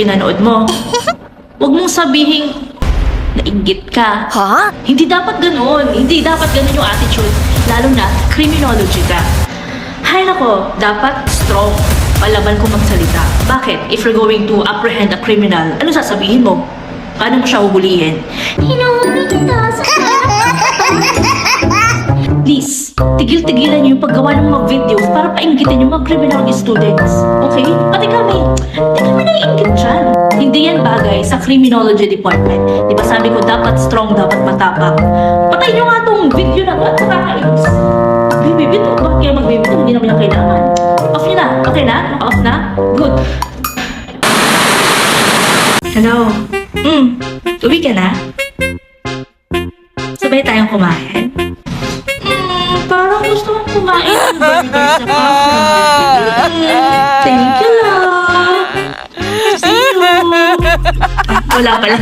pinanood mo. Huwag mong sabihing nainggit ka. Ha? Hindi dapat ganun. Hindi dapat ganun yung attitude. Lalo na, criminology ka. Hay nako, dapat strong. Palaban kung magsalita. Bakit? If you're going to apprehend a criminal, ano sasabihin mo? Paano mo siya huhulihin? Hinuhuli kita sa Please, tigil-tigilan niyo yung paggawa ng mga videos para painggitin yung mga criminal students. Okay? Pati kami. Hindi kami naiingit dyan. Hindi yan bagay sa criminology department. Di ba sabi ko dapat strong, dapat matapang. Patay niyo nga tong video na to at nakakainis. Bibibit o bakit kaya magbibit? Hindi naman yung kailangan. Off niyo na. Okay na? Naka-off na? Good. Hello? Uwi ka na? Sabay tayong kumain? Parang gusto kong kumain ng burger sa cafe. Thank you, love. See you. Wala pala.